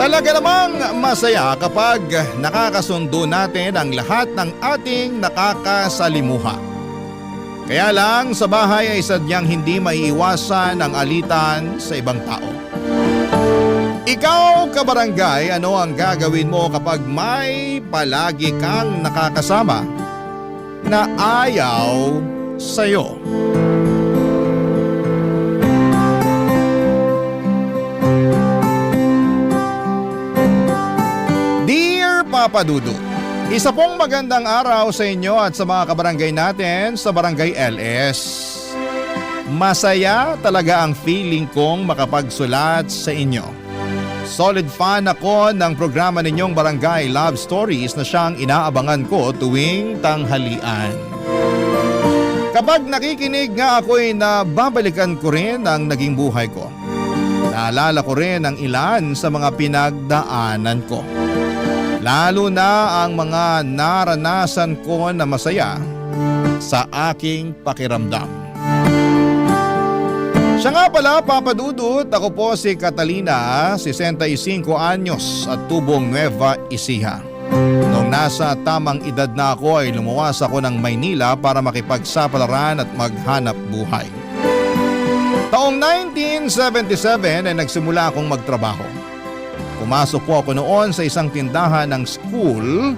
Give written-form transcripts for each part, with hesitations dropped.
Talaga namang masaya kapag nakakasundo natin ang lahat ng ating nakakasalimuha. Kaya lang sa bahay ay sadyang hindi maiiwasan ang alitan sa ibang tao. Ikaw, kabarangay, ano ang gagawin mo kapag may palagi kang nakakasama na ayaw sa'yo? Dear Papa Dudut, isa pong magandang araw sa inyo at sa mga kabarangay natin sa Barangay LS. Masaya talaga ang feeling kong makapagsulat sa inyo. Solid fan ako ng programa ninyong Barangay Love Stories na siyang inaabangan ko tuwing tanghalian. Kapag nakikinig nga ako'y nababalikan ko rin ang naging buhay ko. Naalala ko rin ang ilan sa mga pinagdaanan ko. Lalo na ang mga naranasan ko na masaya sa aking pakiramdam. Siya nga pala, Papa Dudut, ako po si Catalina, 65 anyos at tubong Nueva Ecija. Noong nasa tamang edad na ako ay lumuwas ako ng Maynila para makipagsapalaran at maghanap buhay. Taong 1977 ay nagsimula akong magtrabaho. Pumasok po ako noon sa isang tindahan ng school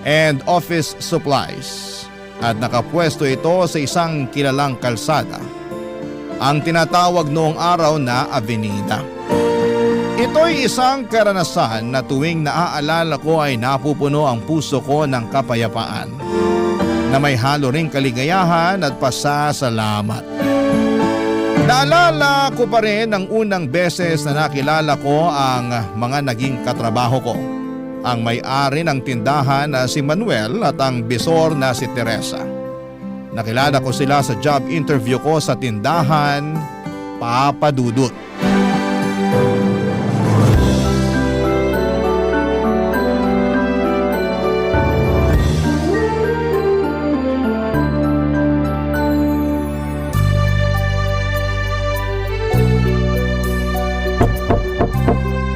and office supplies at nakapwesto ito sa isang kilalang kalsada, ang tinatawag noong araw na Avenida. Ito'y isang karanasan na tuwing naaalala ko ay napupuno ang puso ko ng kapayapaan na may halo ring kaligayahan at pasasalamat. Naalala ko pa rin ang unang beses na nakilala ko ang mga naging katrabaho ko. Ang may-ari ng tindahan na si Manuel at ang bisor na si Teresa. Nakilala ko sila sa job interview ko sa tindahan, Papa Dudut.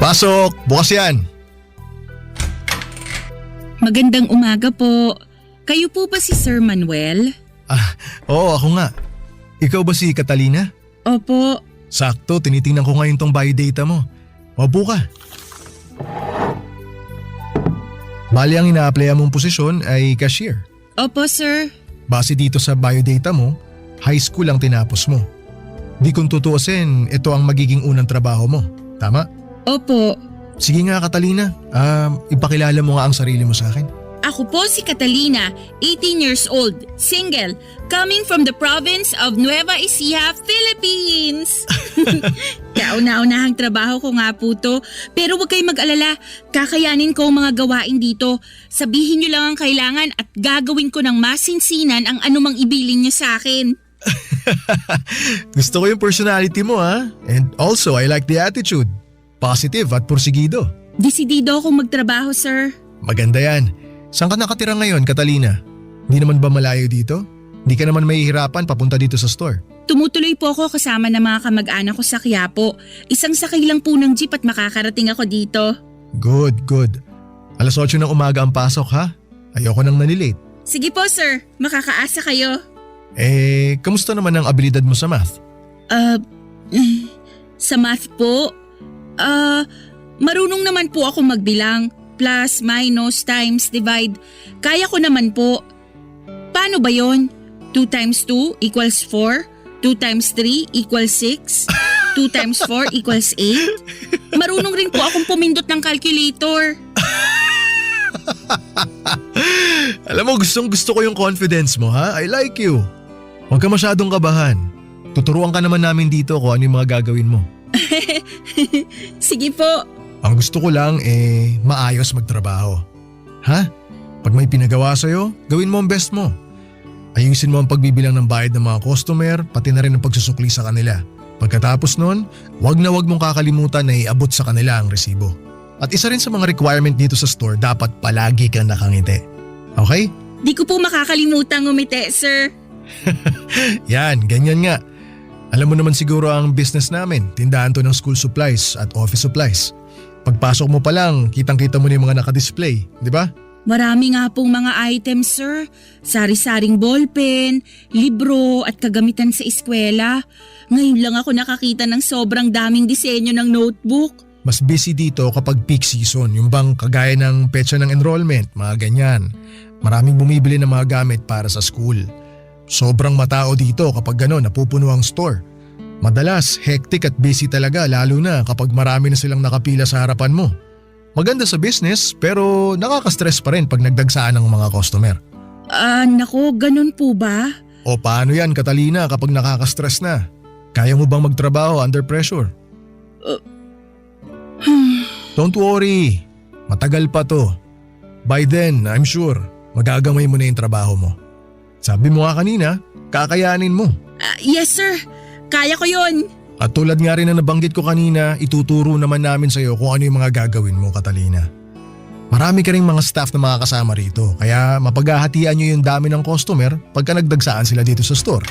Pasok! Bukas yan! Magandang umaga po. Kayo po ba si Sir Manuel? Oo, ako nga. Ikaw ba si Catalina? Opo. Sakto, tinitingnan ko ngayon tong biodata mo. Opo ka. Bali ang ina-applyan mong posisyon ay cashier. Opo, sir. Base dito sa biodata mo, high school ang tinapos mo. Di kung tutuusin, ito ang magiging unang trabaho mo. Tama? Opo. Sige nga Catalina, ipakilala mo nga ang sarili mo sa akin. Ako po si Catalina, 18 years old, single, coming from the province of Nueva Ecija, Philippines. Kauna-unahang trabaho ko nga po to, pero huwag kayong mag-alala, kakayanin ko ang mga gawain dito. Sabihin niyo lang ang kailangan at gagawin ko ng masinsinan ang anumang ibilin niyo sa akin. Gusto ko yung personality mo ha, and also I like the attitude. Positive at porsigido. Desidido akong magtrabaho, sir. Maganda yan. Saan ka nakatira ngayon, Catalina? Hindi naman ba malayo dito? Hindi ka naman mahihirapan papunta dito sa store. Tumutuloy po ako kasama ng mga kamag-anak ko sa Quiapo. Isang sakay lang po ng jeep at makakarating ako dito. Good, good. Alas 8 ng umaga ang pasok ha? Ayoko nang nalilate. Sige po, sir. Makakaasa kayo. Kamusta naman ang abilidad mo sa math? Sa math po? Marunong naman po ako magbilang. Plus, minus, times, divide. Kaya ko naman po. Paano ba yon? 2 times 2 equals 4? 2 times 3 equals 6? 2 times 4 equals 8? Marunong rin po akong pumindot ng calculator. Alam mo, gustong gusto ko yung confidence mo ha? I like you. Huwag ka masyadong kabahan. Tuturuan ka naman namin dito kung ano yung mga gagawin mo. Sige po. Ang gusto ko lang maayos magtrabaho. Ha? Pag may pinagawa sa'yo, gawin mo ang best mo. Ayusin mo ang pagbibilang ng bayad ng mga customer, pati na rin ang pagsusukli sa kanila. Pagkatapos nun, wag na wag mong kakalimutan na iabot sa kanila ang resibo. At isa rin sa mga requirement dito sa store, dapat palagi kang nakangiti. Okay? Di ko po makakalimutan ngumiti, sir. Yan, ganyan nga. Alam mo naman siguro ang business namin, tindahan to ng school supplies at office supplies. Pagpasok mo pa lang, kitang-kita mo na yung mga nakadisplay, di ba? Marami nga pong mga items, sir. Sari-saring ballpen, libro at kagamitan sa eskwela. Ngayon lang ako nakakita ng sobrang daming disenyo ng notebook. Mas busy dito kapag peak season, yung bang kagaya ng petsa ng enrollment, mga ganyan. Maraming bumibili ng mga gamit para sa school. Sobrang matao dito kapag gano'n napupuno ang store. Madalas, hectic at busy talaga lalo na kapag marami na silang nakapila sa harapan mo. Maganda sa business pero nakaka-stress pa rin pag nagdagsaan ng mga customer. Nako, ganun po ba? O paano yan, Catalina, kapag nakaka-stress na? Kaya mo bang magtrabaho under pressure? Don't worry, matagal pa to. By then, I'm sure, magagamay mo na yung trabaho mo. Sabi mo nga kanina, kakayanin mo. Yes, sir. Kaya ko yun. At tulad nga rin na nabanggit ko kanina, ituturo naman namin sa iyo kung ano yung mga gagawin mo, Catalina. Marami ka ring mga staff na makakasama rito, kaya mapaghahatian nyo yung dami ng customer pagka nagdagsaan sila dito sa store.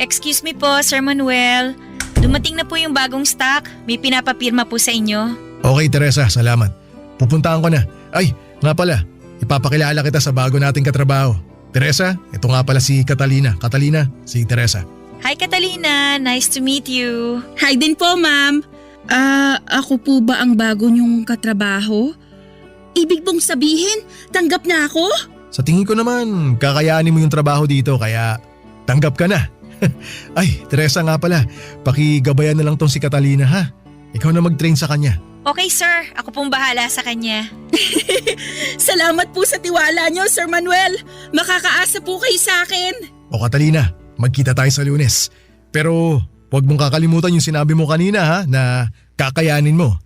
Excuse me po, Sir Manuel. Dumating na po yung bagong stock. May pinapapirma po sa inyo. Okay, Teresa, salamat. Pupuntahan ko na. Ay, nga pala, ipapakilala kita sa bago nating katrabaho. Teresa, ito nga pala si Catalina. Catalina, si Teresa. Hi Catalina, nice to meet you. Hi din po, ma'am. Ako po ba ang bago niyong katrabaho? Ibig bong sabihin, tanggap na ako? Sa tingin ko naman, kakayanin mo yung trabaho dito kaya tanggap ka na. Ay, Teresa nga pala, pakigabayan na lang tong si Catalina ha. Ikaw na mag-train sa kanya. Okay sir, ako pong bahala sa kanya. Salamat po sa tiwala niyo, Sir Manuel. Makakaasa po kayo sa akin. O Catalina, magkita tayo sa Lunes. Pero huwag mong kakalimutan yung sinabi mo kanina ha, na kakayanin mo.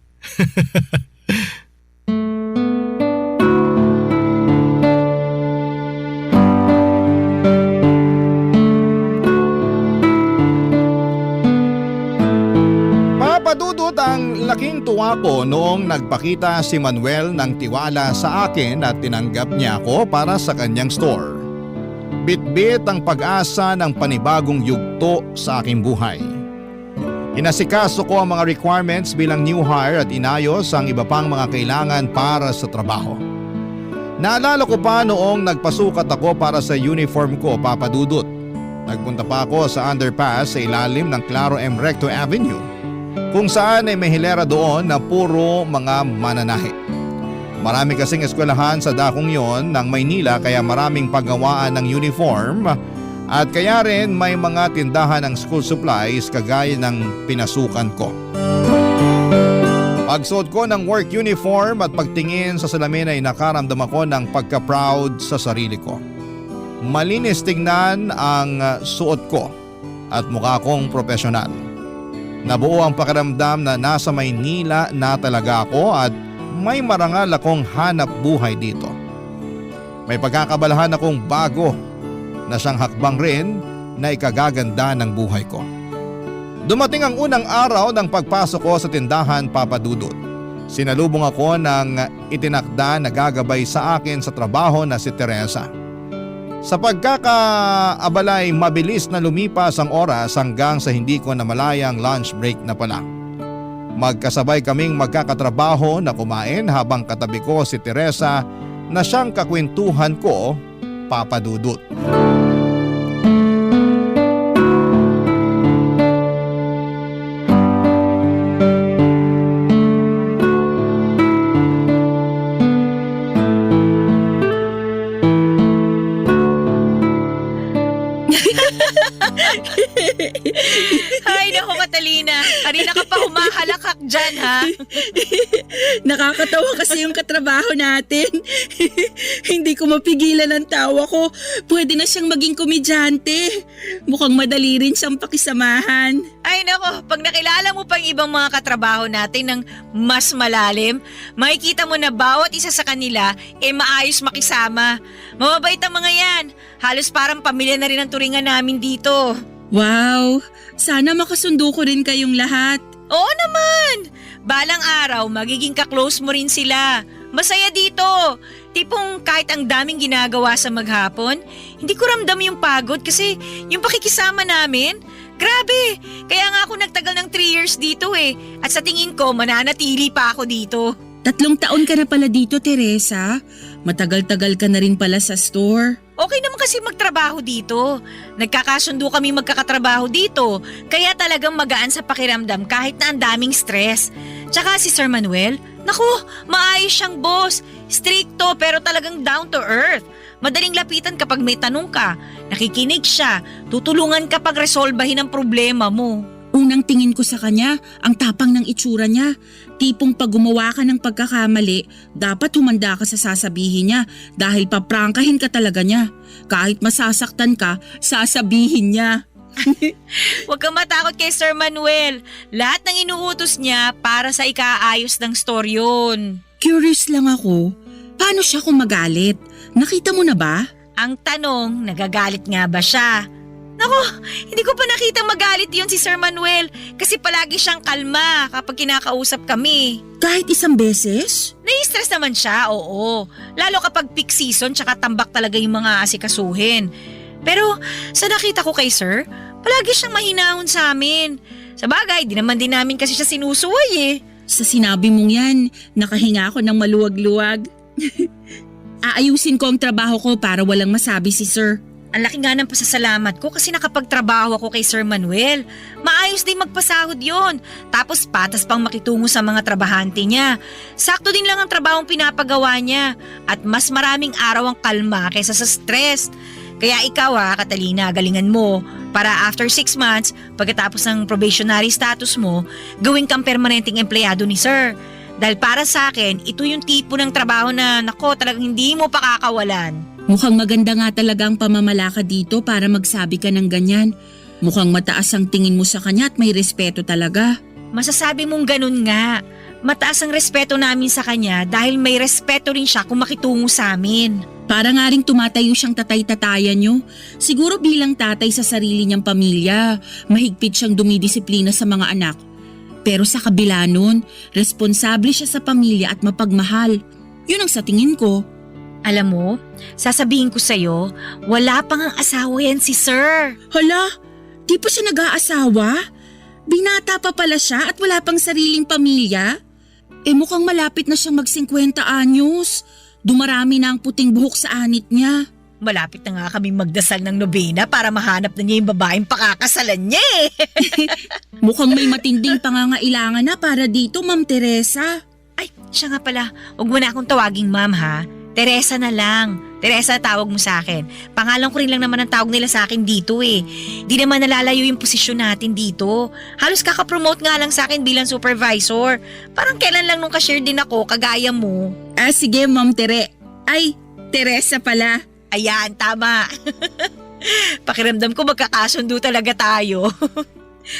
Papadudot ang laking tuwa ko noong nagpakita si Manuel ng tiwala sa akin at tinanggap niya ako para sa kanyang store. Bitbit ang pag-asa ng panibagong yugto sa aking buhay. Inasikaso ko ang mga requirements bilang new hire at inayos ang iba pang mga kailangan para sa trabaho. Naalala ko pa noong nagpasukat ako para sa uniform ko, Papadudot. Nagpunta pa ako sa underpass sa ilalim ng Claro M. Recto Avenue, kung saan ay may hilera doon na puro mga mananahe. Marami kasing eskwelahan sa dakong yon ng Maynila kaya maraming paggawaan ng uniform at kaya rin may mga tindahan ng school supplies kagaya ng pinasukan ko. Pagsuot ko ng work uniform at pagtingin sa salamin ay nakaramdam ako ng pagka-proud sa sarili ko. Malinis tingnan ang suot ko at mukha kong profesional. Nabuo ang pakiramdam na nasa Maynila na talaga ako at may marangal akong hanap buhay dito. May pagkakabalahan akong bago na siyang hakbang rin na ikagaganda ng buhay ko. Dumating ang unang araw ng pagpasok ko sa tindahan, Papadudot. Sinalubong ako ng itinakda na gagabay sa akin sa trabaho na si Teresa. Sa pagkakaabalay, mabilis na lumipas ang oras hanggang sa hindi ko namalayang lunch break na pala. Magkasabay kaming magkakatrabaho na kumain habang katabi ko si Teresa na siyang kakwentuhan ko, Papadudot. Ay naku Catalina, kanina ka pa humahalakak dyan ha. Nakakatawa kasi yung katrabaho natin. Hindi ko mapigilan ang tawa ko. Pwede na siyang maging komedyante. Mukhang madali rin siyang pakisamahan. Ay nako, pag nakilala mo pang ibang mga katrabaho natin ng mas malalim, makikita mo na bawat isa sa kanila maayos makisama. Mababait ang mga yan. Halos parang pamilya na rin ang turingan namin dito. Wow! Sana makasundo ko rin kayong lahat. Oo naman! Balang araw, magiging ka-close mo rin sila. Masaya dito. Tipong kahit ang daming ginagawa sa maghapon, hindi ko ramdam yung pagod kasi yung pakikisama namin, grabe! Kaya nga ako nagtagal ng 3 years dito At sa tingin ko, mananatili pa ako dito. 3 taon ka na pala dito, Teresa. Matagal-tagal ka na rin pala sa store. Okay naman kasi magtrabaho dito. Nagkakasundo kami magkakatrabaho dito. Kaya talagang magaan sa pakiramdam kahit na ang daming stress. Tsaka si Sir Manuel, naku, maayos siyang boss. Stricto pero talagang down to earth. Madaling lapitan kapag may tanong ka. Nakikinig siya. Tutulungan kapag resolbahin ang problema mo. Unang tingin ko sa kanya, ang tapang ng itsura niya. Tipong pag gumawa ka ng pagkakamali, dapat humanda ka sa sasabihin niya dahil paprangkahin ka talaga niya. Kahit masasaktan ka, sasabihin niya. Huwag kang matakot kay Sir Manuel. Lahat ng inuutos niya para sa ikaayos ng store yun. Curious lang ako, paano siya kung magalit? Nakita mo na ba? Ang tanong, nagagalit nga ba siya? Naku, hindi ko pa nakita magalit yun si Sir Manuel kasi palagi siyang kalma kapag kinakausap kami. Kahit isang beses? Nai-stress naman siya, oo. Lalo kapag peak season tsaka tambak talaga yung mga asikasuhin. Pero sa nakita ko kay Sir, palagi siyang mahinahon sa amin. Sa bagay, di naman din namin kasi siya sinusuway eh. Sa sinabi mong yan, nakahinga ako ng maluwag-luwag. Aayusin ko ang trabaho ko para walang masabi si Sir. Ang laki nga ng pasasalamat ko kasi nakapagtrabaho ako kay Sir Manuel. Maayos din magpasahod yon. Tapos patas pang makitungo sa mga trabahante niya. Sakto din lang ang trabahong pinapagawa niya. At mas maraming araw ang kalma kaysa sa stress. Kaya ikaw Catalina, galingan mo. Para after 6 months, pagkatapos ng probationary status mo, gawin kang permanenteng empleyado ni Sir. Dahil para sa akin, ito yung tipo ng trabaho na nako talagang hindi mo pakakawalan. Mukhang maganda nga talaga ang pamamalakad dito para magsabi ka ng ganyan. Mukhang mataas ang tingin mo sa kanya at may respeto talaga. Masasabi mong ganun nga. Mataas ang respeto namin sa kanya dahil may respeto rin siya kung makitungo sa amin. Para nga ring tumatayo siyang tatay-tatayan nyo. Siguro bilang tatay sa sarili niyang pamilya, mahigpit siyang dumidisiplina sa mga anak. Pero sa kabila nun, responsable siya sa pamilya at mapagmahal. Yun ang sa tingin ko. Alam mo, sasabihin ko sa'yo, wala pang ang asawa yan si Sir. Hala, di pa siya nag-aasawa? Binata pa pala siya at wala pang sariling pamilya? Mukhang malapit na siyang mag-50 anyos. Dumarami na ang puting buhok sa anit niya. Malapit na nga kami magdasal ng nobena para mahanap na niya yung babaeng pakakasalan niya eh. Mukhang may matinding pangangailangan na para dito, Ma'am Teresa. Ay, siya nga pala, huwag mo na akong tawaging ma'am ha. Teresa na lang. Teresa, tawag mo sa akin. Pangalan ko rin lang naman ang tawag nila sa akin dito eh. Di naman nalalayo yung posisyon natin dito. Halos kakapromote nga lang sa akin bilang supervisor. Parang kailan lang nung cashier din ako, kagaya mo. Sige, Ma'am Tere. Ay, Teresa pala. Ayan, tama. Pakiramdam ko magkakasundo talaga tayo.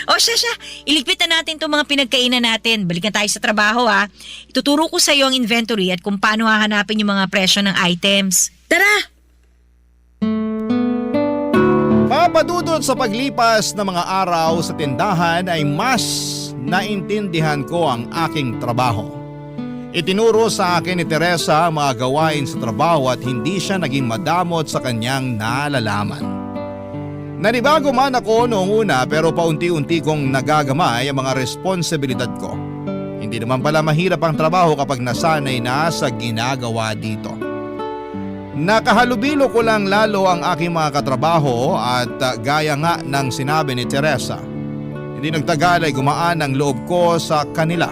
O siya, iligpit na natin itong mga pinagkainan natin. Balikan tayo sa trabaho ha. Ituturo ko sa iyo ang inventory at kung paano hahanapin yung mga presyo ng items. Tara! Papadudod sa paglipas ng mga araw sa tindahan ay mas naintindihan ko ang aking trabaho. Itinuro sa akin ni Teresa ang mga gawain sa trabaho at hindi siya naging madamot sa kanyang nalalaman. Nanibago man ako noong una pero paunti-unti kong nagagamay ang mga responsibilidad ko. Hindi naman pala mahirap ang trabaho kapag nasanay na sa ginagawa dito. Nakahalubilo ko lang lalo ang aking mga katrabaho at gaya nga ng sinabi ni Teresa. Hindi nagtagal ay gumaan ang loob ko sa kanila.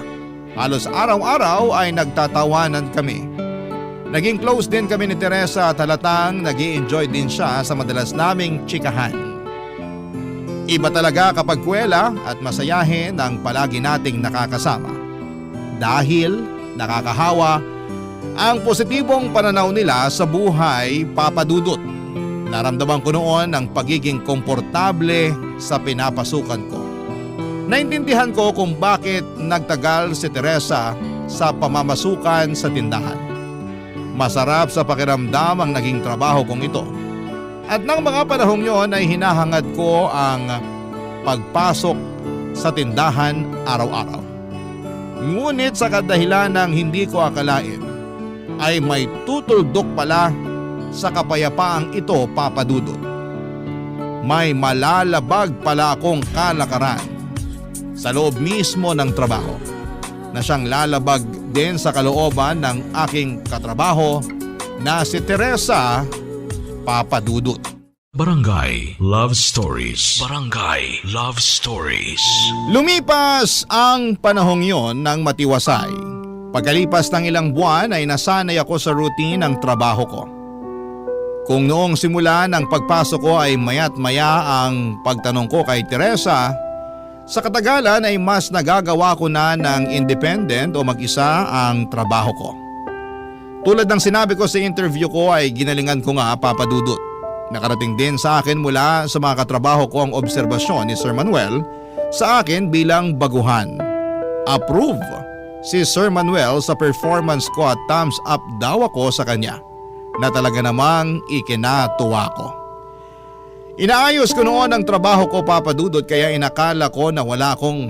Halos araw-araw ay nagtatawanan kami. Naging close din kami ni Teresa at halatang nag-i-enjoy din siya sa madalas naming tsikahan. Iba talaga kapag kwela at masayahin ang palagi nating nakakasama. Dahil nakakahawa ang positibong pananaw nila sa buhay, papadudot. Naramdaman ko noon ang pagiging komportable sa pinapasukan ko. Naintindihan ko kung bakit nagtagal si Teresa sa pamamasukan sa tindahan. Masarap sa pakiramdam ang naging trabaho kong ito. At nang mga panahong yon ay hinahangad ko ang pagpasok sa tindahan araw-araw. Ngunit sa kadahilan ng hindi ko akalain, ay may tutuldok pala sa kapayapaang ito, papadudot. May malalabag pala akong kalakaran sa loob mismo ng trabaho. na siyang lalabag din sa kalooban ng aking katrabaho na si Teresa Papadudut. Barangay Love Stories. Barangay Love Stories. Lumipas ang panahong yon ng matiwasay. Pagkalipas ng ilang buwan ay nasanay ako sa routine ng trabaho ko. Kung noong simula ng pagpasok ko ay maya't maya ang pagtanong ko kay Teresa, sa katagalan ay mas nagagawa ko na ng independent o mag-isa ang trabaho ko. Tulad ng sinabi ko sa interview ko ay ginalingan ko nga, Papadudut. Nakarating din sa akin mula sa mga katrabaho ko ang obserbasyon ni Sir Manuel sa akin bilang baguhan. Approve si Sir Manuel sa performance ko at thumbs up daw ako sa kanya na talaga namang ikinatuwa ko. Inaayos ko noon ang trabaho ko, Papadudot, kaya inakala ko na wala akong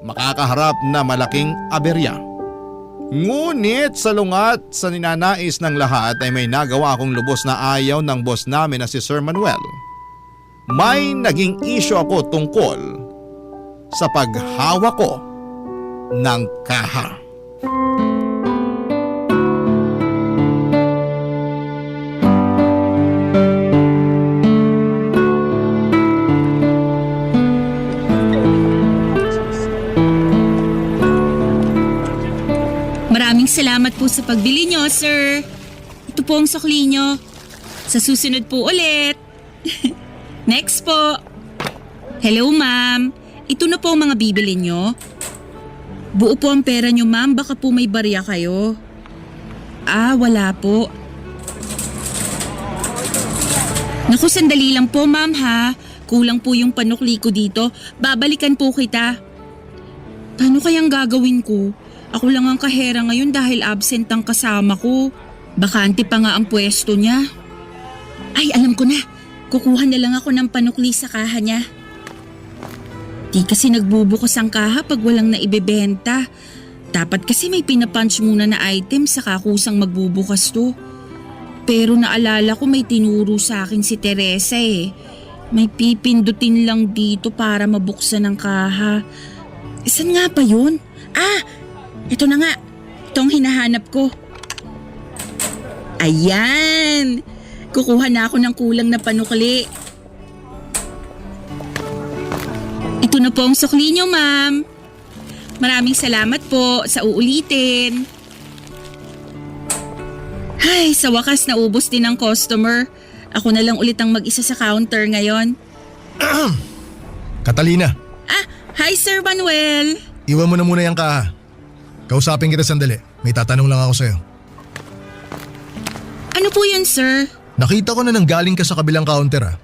makakaharap na malaking aberya. Ngunit sa lungat sa ninanais ng lahat ay may nagawa akong lubos na ayaw ng boss namin na si Sir Manuel. May naging issue ako tungkol sa paghawak ko ng kaha. Maraming salamat po sa pagbili nyo, sir. Ito po ang sukli nyo. Sa susunod po ulit. Next po. Hello, ma'am. Ito na po ang mga bibili nyo. Buo po ang pera nyo, ma'am. Baka po may barya kayo. Wala po. Naku, sandali lang po, ma'am, ha. Kulang po yung panukli ko dito. Babalikan po kita. Paano kayang gagawin ko? Ako lang ang kahera ngayon dahil absent ang kasama ko. Bakante pa nga ang pwesto niya. Ay, alam ko na. Kukuha na lang ako ng panukli sa kaha niya. Di kasi nagbubukas ang kaha pag walang naibebenta. Dapat kasi may pinapunch muna na item sa kakusang magbubukas to. Pero naalala ko may tinuro sa akin si Teresa eh. May pipindutin lang dito para mabuksan ang kaha. Saan nga pa yun? Ito na nga. Itong hinahanap ko. Ayan! Kukuha na ako ng kulang na panukli. Ito na po ang sukli nyo, ma'am. Maraming salamat po sa uulitin. Ay, sa wakas naubos din ang customer. Ako na lang ulit ang mag-isa sa counter ngayon. Catalina, Hi Sir Manuel. iwan mo na muna yung kaha. Kausapin kita sandali. May tatanong lang ako sa'yo. Ano po yan, sir? Nakita ko na nanggaling ka sa kabilang counter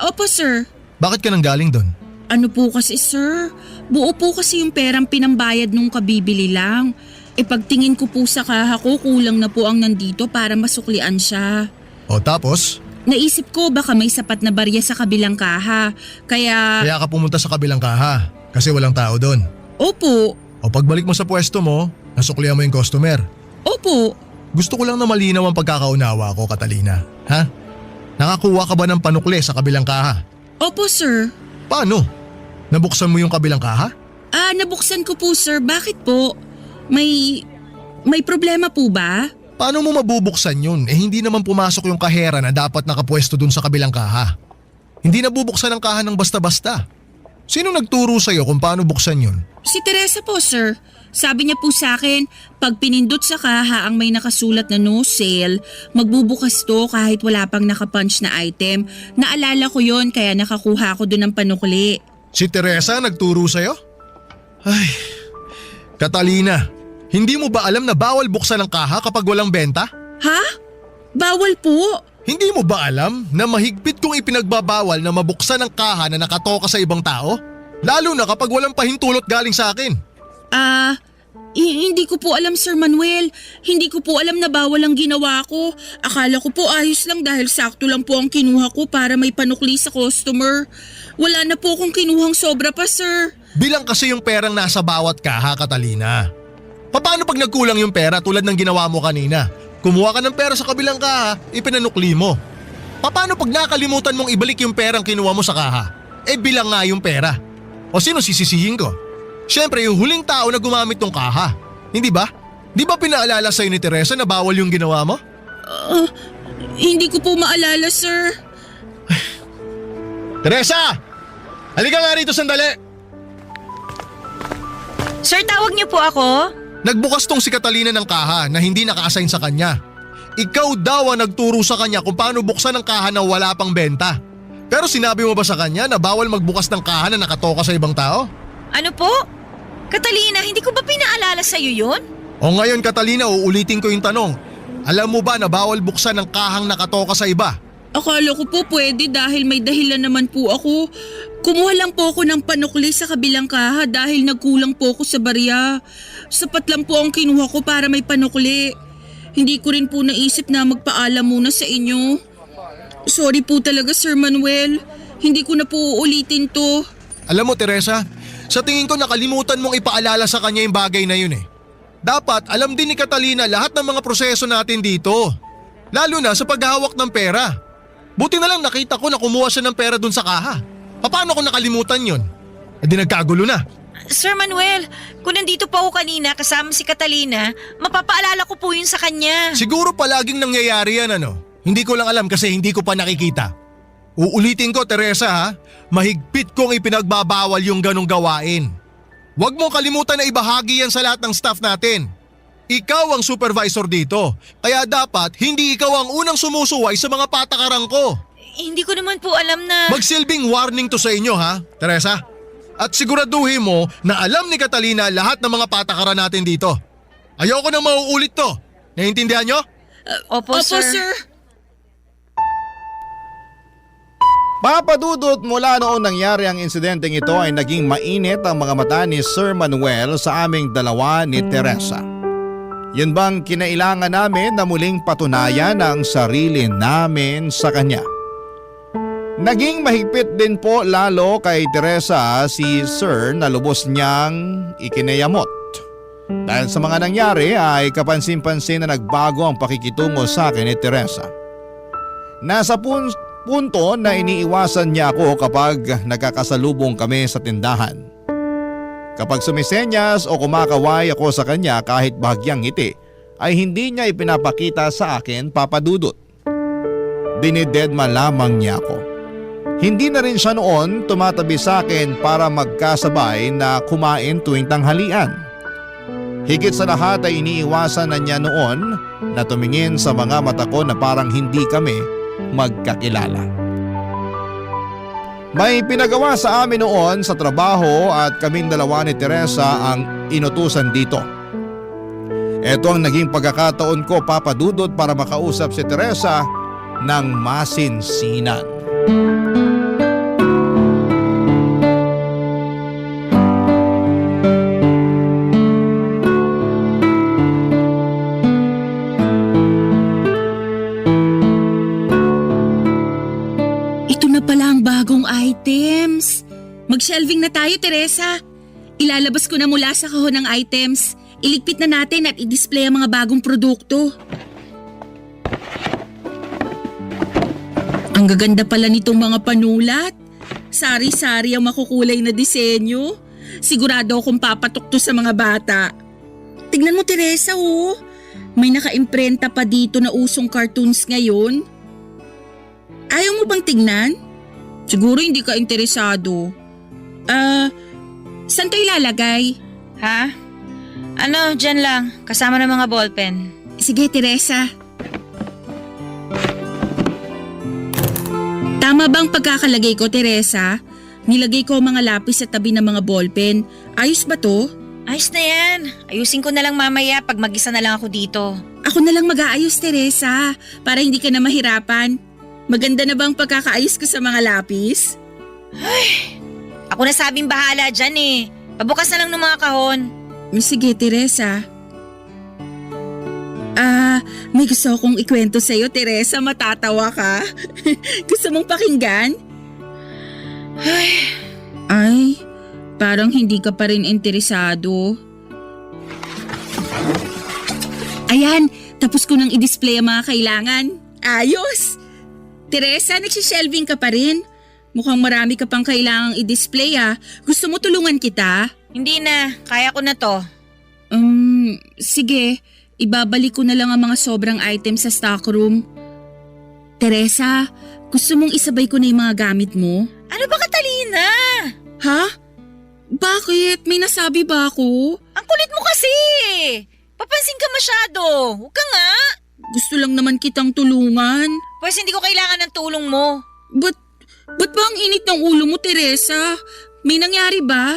Opo sir. Bakit ka nanggaling doon? Ano po kasi sir? Buo po kasi yung perang pinambayad nung kabibili lang. Pagtingin ko po sa kaha ko, kulang na po ang nandito para masuklian siya. O tapos? Naisip ko baka may sapat na barya sa kabilang kaha. Kaya Kaya ka pumunta sa kabilang kaha kasi walang tao doon. opo, O pagbalik mo sa pwesto mo, nasuklihan mo yung customer. opo. Gusto ko lang na malinaw ang pagkakaunawa ko, Catalina. Ha? Nakakuha ka ba ng panukli sa kabilang kaha? Opo sir. Paano? Nabuksan mo yung kabilang kaha? Nabuksan ko po sir. Bakit po? May problema po ba? Paano mo mabubuksan yun? Hindi naman pumasok yung kahera na dapat nakapwesto dun sa kabilang kaha. Hindi nabubuksan ang kaha ng basta-basta. Sino nagturo sa'yo kung paano buksan yun? Si Teresa po, sir. Sabi niya po sa akin, pag pinindot sa kaha ang may nakasulat na no sale, magbubukas to kahit wala pang nakapunch na item. Naalala ko yon kaya nakakuha ko doon ng panukli. Si Teresa nagturo sa'yo? Ay, Catalina, hindi mo ba alam na bawal buksan ang kaha kapag walang benta? Ha? Bawal po? Hindi mo ba alam na mahigpit kong ipinagbabawal na mabuksan ang kaha na nakatoka sa ibang tao? Lalo na kapag walang pahintulot galing sa akin. Hindi ko po alam Sir Manuel. Hindi ko po alam na bawal ang ginawa ko. Akala ko po ayos lang dahil sakto lang po ang kinuha ko para may panukli sa customer. Wala na po akong kinuhang sobra pa, sir. Bilang kasi yung perang nasa bawat kaha, Catalina. Paano pag nagkulang yung pera tulad ng ginawa mo kanina? Kumuha ka ng pera sa kabilang kaha, ipinanukli mo. Paano pag nakalimutan mong ibalik yung perang kinuha mo sa kaha? Bilang nga yung pera. O sino sisisihin ko? Siyempre, yung huling tao na gumamit ng kaha. Hindi ba? Di ba pinaalala sa'yo ni Teresa na bawal yung ginawa mo? Hindi ko po maalala, sir. Teresa! Halika nga rito sandali! Sir, tawag niyo po ako? Nagbukas tong si Catalina ng kaha na hindi naka-assign sa kanya. Ikaw daw ang nagturo sa kanya kung paano buksan ang kaha na wala pang benta. Pero sinabi mo ba sa kanya na bawal magbukas ng kaha na nakatoka sa ibang tao? Ano po? Catalina, hindi ko ba pinaalala sa'yo yun? O ngayon Catalina, uulitin ko yung tanong. Alam mo ba na bawal buksan ng kahang nakatoka sa iba? Akala ko po pwede dahil may dahilan naman po ako. Kumuha lang po ako ng panukli sa kabilang kaha dahil nagkulang po ako sa barya. Sapat lang po ang kinuha ko para may panukli. Hindi ko rin po naisip na magpaalam muna sa inyo. Sorry po talaga, Sir Manuel. Hindi ko na po uulitin to. Alam mo Teresa, sa tingin ko nakalimutan mong ipaalala sa kanya yung bagay na yun eh. Dapat alam din ni Catalina lahat ng mga proseso natin dito. Lalo na sa paghahawak ng pera. Buti na lang nakita ko na kumuha siya ng pera dun sa kaha. Paano ko nakalimutan yun? E di nagkagulo na. Sir Manuel, kung nandito pa ako kanina kasama si Catalina, mapapaalala ko po yun sa kanya. Siguro palaging nangyayari yan ano. Hindi ko lang alam kasi hindi ko pa nakikita. Uulitin ko Teresa ha, mahigpit kong ipinagbabawal yung ganong gawain. Huwag mong kalimutan na ibahagi yan sa lahat ng staff natin. Ikaw ang supervisor dito, kaya dapat hindi ikaw ang unang sumusuway sa mga patakaran ko. Hindi ko naman po alam na… Magsilbing warning to sa inyo ha, Teresa. At siguraduhin mo na alam ni Catalina lahat ng mga patakaran natin dito. Ayoko nang mauulit to. Naiintindihan nyo? Opo, sir. Papadudot mula noong nangyari ang insidenteng ito ay naging mainit ang mga mata ni Sir Manuel sa aming dalawa ni Teresa. Yun bang kinailangan namin na muling patunayan ang sarili namin sa kanya? Naging mahigpit din po lalo kay Teresa si Sir na lubos niyang ikinayamot. Dahil sa mga nangyari ay kapansin-pansin na nagbago ang pakikitungo sa akin ni Teresa. Nasa punto na iniiwasan niya ako kapag nagkakasalubong kami sa tindahan. Kapag sumisenyas o kumakaway ako sa kanya kahit bahagyang ngiti, ay hindi niya ipinapakita sa akin papadudot. Dinidedma lamang niya ako. Hindi na rin siya noon tumatabi sa akin para magkasabay na kumain tuwing tanghalian. Higit sa lahat ay iniiwasan na niya noon na tumingin sa mga mata ko na parang hindi kami magkakilala. May pinagawa sa amin noon sa trabaho at kaming dalawa ni Teresa ang inutusan dito. Ito ang naging pagkakataon ko papadudot para makausap si Teresa ng masinsinan. Bagong items. Mag-shelving na tayo, Teresa. Ilalabas ko na mula sa kahon ng items. Iligpit na natin at i-display ang mga bagong produkto. Ang gaganda pala nitong mga panulat. Sari-sari ang makukulay na disenyo. Sigurado akong papatok to sa mga bata. Tignan mo, Teresa, oh. May naka-imprenta pa dito na usong cartoons ngayon. Ayaw mo bang tignan? Siguro hindi ka interesado. Saan tayo ilalagay? Ha? Ano, dyan lang. Kasama ng mga ballpen. Sige, Teresa. Tama bang pagkakalagay ko, Teresa? Nilagay ko ang mga lapis sa tabi ng mga ballpen. Ayos ba to? Ayos na yan. Ayusin ko na lang mamaya pag mag-isa na lang ako dito. Ako na lang mag-aayos, Teresa. Para hindi ka na mahirapan. Maganda na bang pagkakaayos ko sa mga lapis? Ay, ako na sabing bahala dyan eh. Pabukas na lang ng mga kahon. Sige, Teresa. May gusto akong ikwento sa'yo, Teresa. Matatawa ka. Gusto mong pakinggan? Ay, parang hindi ka pa rin interesado. Ayan, tapos ko nang i-display ang mga kailangan. Ayos! Teresa, nagsishelving ka pa rin. Mukhang marami ka pang kailangang i-display ah. Gusto mo tulungan kita? Hindi na, kaya ko na to. Sige. Ibabalik ko na lang ang mga sobrang items sa stockroom. Teresa, gusto mong isabay ko na yung mga gamit mo? Ano ba, Catalina? Ha? Bakit? May nasabi ba ako? Ang kulit mo kasi! Papansin ka masyado. Huwag ka nga. Gusto lang naman kitang tulungan. Pwes hindi ko kailangan ng tulong mo. Ba't ba ang init ng ulo mo, Teresa? May nangyari ba?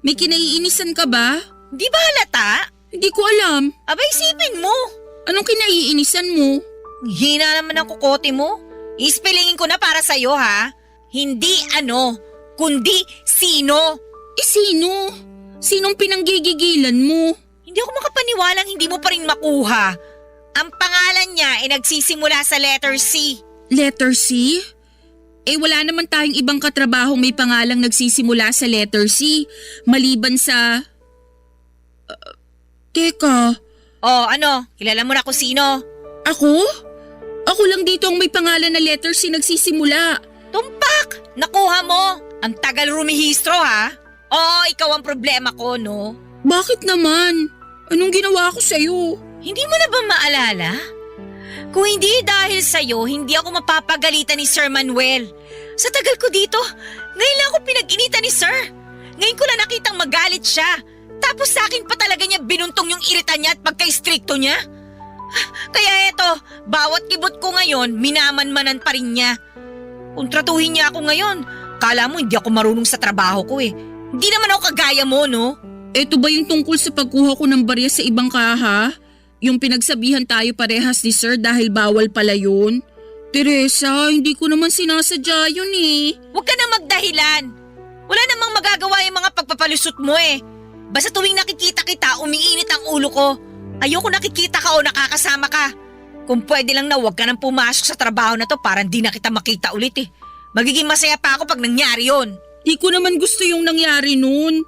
May kinaiinisan ka ba? Di ba halata? Hindi ko alam. Aba, isipin mo. Anong kinaiinisan mo? Hina naman ang kukote mo. Ispelingin ko na para sa'yo, ha? Hindi ano, kundi sino. Sino? Sinong pinanggigigilan mo? Hindi ako makapaniwalang hindi mo pa rin makuha. Ang pangalan niya ay nagsisimula sa letter C. Letter C? Wala naman tayong ibang katrabahong may pangalang nagsisimula sa letter C. Maliban sa… Teka, Oh, ano? Kilala mo na kung sino? ako? Ako lang dito ang may pangalan na letter C nagsisimula. Tumpak! Nakuha mo! Ang tagal rumihistro, ha? Oo, ikaw ang problema ko, no? Bakit naman? Anong ginawa ko sa'yo? Hindi mo na ba maalala? Kung hindi dahil sa'yo, hindi ako mapapagalitan ni Sir Manuel. Sa tagal ko dito, ngayon lang ako pinag-initan ni Sir. Ngayon ko lang nakitang magalit siya. Tapos sa akin pa talaga niya binuntong yung irita niya at pagka-istrikto niya. Kaya eto, bawat kibot ko ngayon, minamanmanan pa rin niya. Kung tratuhin niya ako ngayon, kala mo hindi ako marunong sa trabaho ko eh. Hindi naman ako kagaya mo, no? Ito ba yung tungkol sa pagkuha ko ng barya sa ibang kaha? Yung pinagsabihan tayo parehas ni Sir dahil bawal pala yun? Teresa, hindi ko naman sinasadya yun eh. Huwag ka na magdahilan. Wala namang magagawa yung mga pagpapalusot mo eh. Basta tuwing nakikita kita, umiinit ang ulo ko. Ayoko nakikita ka o nakakasama ka. Kung pwede lang na huwag ka nang pumasok sa trabaho na to para di na kita makita ulit eh. Magiging masaya pa ako pag nangyari yon. Di ko naman gusto yung nangyari nun.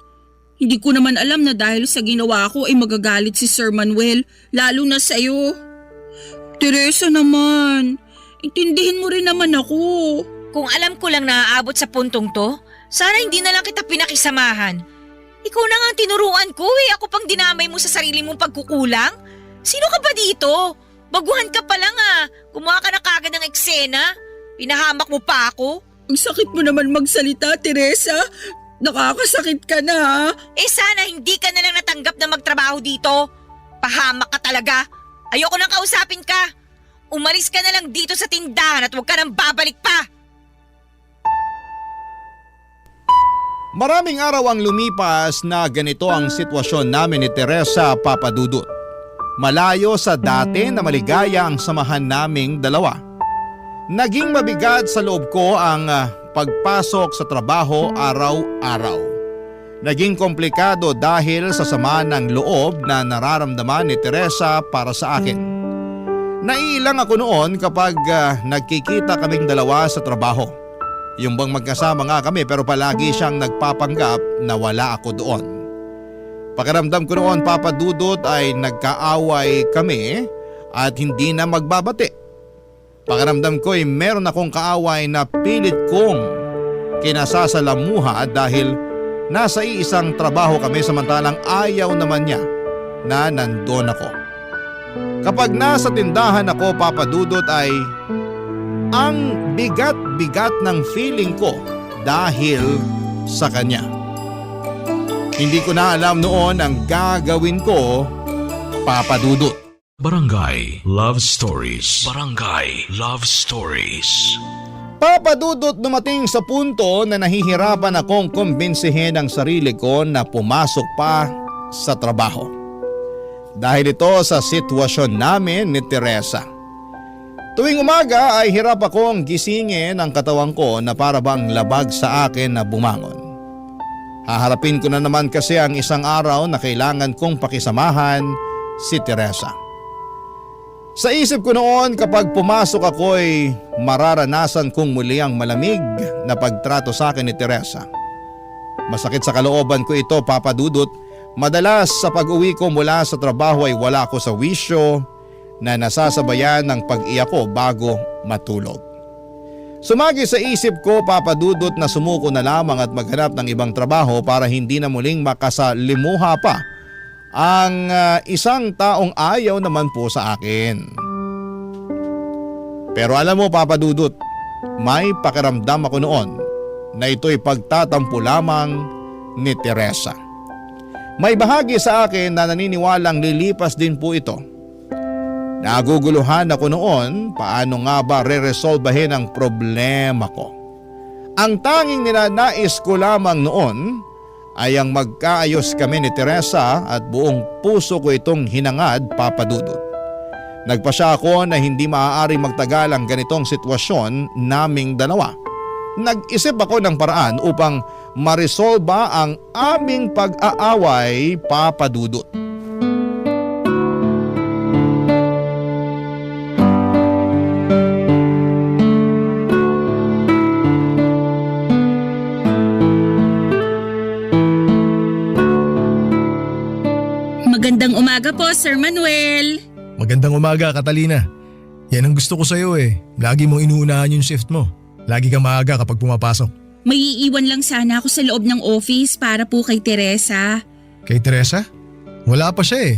Hindi ko naman alam na dahil sa ginawa ko ay magagalit si Sir Manuel, lalo na sa'yo. Teresa naman, intindihin mo rin naman ako. Kung alam ko lang na aabot sa puntong to, sana hindi na lang kita pinakisamahan. Ikaw na nga ang tinuruan ko eh. Ako pang dinamay mo sa sarili mong pagkukulang. Sino ka ba dito? Baguhan ka pa lang ah. Gumawa ka na kagad ng eksena. Pinahamak mo pa ako. Ang sakit mo naman magsalita, Teresa. Nakakasakit ka na ha. Sana hindi ka na lang natanggap na magtrabaho dito. Pahamak ka talaga. Ayoko nang kausapin ka. Umalis ka na lang dito sa tindahan at huwag ka nang babalik pa. Maraming araw ang lumipas na ganito ang sitwasyon namin ni Teresa Papadudut. Malayo sa dati na maligaya ang samahan naming dalawa. Naging mabigat sa loob ko ang pagpasok sa trabaho araw-araw. Naging komplikado dahil sa sama ng loob na nararamdaman ni Teresa para sa akin. Naiilang ako noon kapag nagkikita kaming dalawa sa trabaho. Yung bang magkasama nga kami pero palagi siyang nagpapanggap na wala ako doon. Pakiramdam ko noon, Papa Dudut, ay nagkaaway kami at hindi na magbabati. Pakiramdam ko ay meron akong kaaway na pilit kong kinasasalamuha dahil nasa iisang trabaho kami samantalang ayaw naman niya na nandun ako. Kapag nasa tindahan ako, Papa Dudut, ay ang bigat-bigat ng feeling ko dahil sa kanya. Hindi ko na alam noon ang gagawin ko, Papa Dudut. Barangay Love Stories. Barangay Love Stories. Papa Dudut, dumating sa punto na nahihirapan akong kumbinsihin ang sarili ko na pumasok pa sa trabaho. Dahil ito sa sitwasyon namin ni Teresa. Tuwing umaga ay hirap akong gisingin ang katawan ko na para bang labag sa akin na bumangon. Haharapin ko na naman kasi ang isang araw na kailangan kong pakisamahan si Teresa. Sa isip ko noon, kapag pumasok ako ay mararanasan kong muli ang malamig na pagtrato sa akin ni Teresa. Masakit sa kalooban ko ito, Papa Dudut. Madalas sa pag-uwi ko mula sa trabaho ay wala ako sa wisyo na nasasabayan ng pag-iyak ko bago matulog. Sumagi sa isip ko, Papa Dudut, na sumuko na lamang at maghanap ng ibang trabaho para hindi na muling makasalimuha pa ang isang taong ayaw naman po sa akin. Pero alam mo, Papa Dudut, may pakiramdam ako noon na ito'y pagtatampo lamang ni Teresa. May bahagi sa akin na naniniwalang lilipas din po ito. Naguguluhan ako noon paano nga ba re-resolbahin ang problema ko. Ang tanging ninanais ko lamang noon ay ang magkaayos kami ni Teresa at buong puso ko itong hinangad, Papa Dudut. Nagpasya ako na hindi maaaring magtagal ang ganitong sitwasyon naming dalawa. Nag-isip ako ng paraan upang maresolba ang aming pag-aaway, Papa Dudut. Magandang umaga po, Sir Manuel. Magandang umaga, Catalina. Yan ang gusto ko sa'yo eh. Lagi mong inuunahan yung shift mo. Lagi kang maaga kapag pumapasok. May iiwan lang sana ako sa loob ng office para po kay Teresa. Kay Teresa? Wala pa siya eh.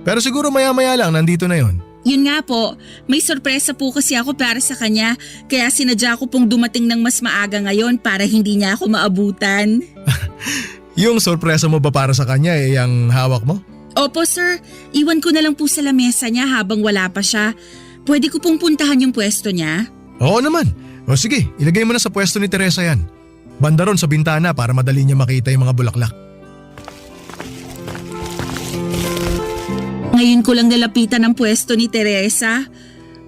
Pero siguro maya-maya lang nandito na yon. Yun nga po, may sorpresa po kasi ako para sa kanya, kaya sinadya ko pong dumating ng mas maaga ngayon para hindi niya ako maabutan. Yung sorpresa mo ba para sa kanya eh, yung hawak mo? Opo sir, iwan ko na lang po sa lamesa niya habang wala pa siya. Pwede ko pong puntahan yung pwesto niya? Oo naman. O sige, ilagay mo na sa pwesto ni Teresa yan. Banda ron sa bintana para madali niya makita yung mga bulaklak. Ngayon ko lang nalapitan ang pwesto ni Teresa.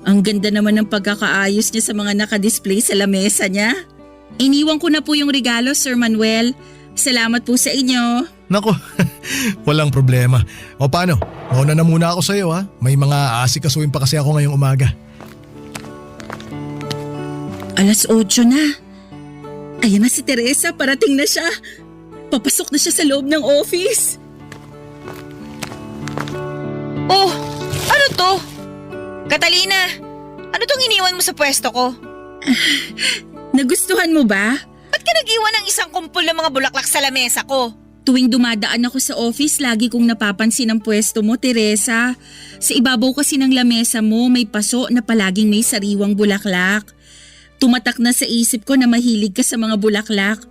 Ang ganda naman ng pagkakaayos niya sa mga nakadisplay sa lamesa niya. Iniwan ko na po yung regalo, Sir Manuel. Salamat po sa inyo. Nako, walang problema. O paano? Mauna na muna ako sa iyo ha. May mga aasikasuhin pa kasi ako ngayong umaga. 8:00 na. Ayan na si Teresa, parating na siya. Papasok na siya sa loob ng office. Oh, ano to? Catalina, ano tong iniwan mo sa pwesto ko? Nagustuhan mo ba? Ba't ka nag-iwan ng isang kumpol ng mga bulaklak sa lamesa ko? Tuwing dumadaan ako sa office, lagi kong napapansin ang pwesto mo, Teresa. Sa ibabaw kasi ng lamesa mo, may paso na palaging may sariwang bulaklak. Tumatak na sa isip ko na mahilig ka sa mga bulaklak.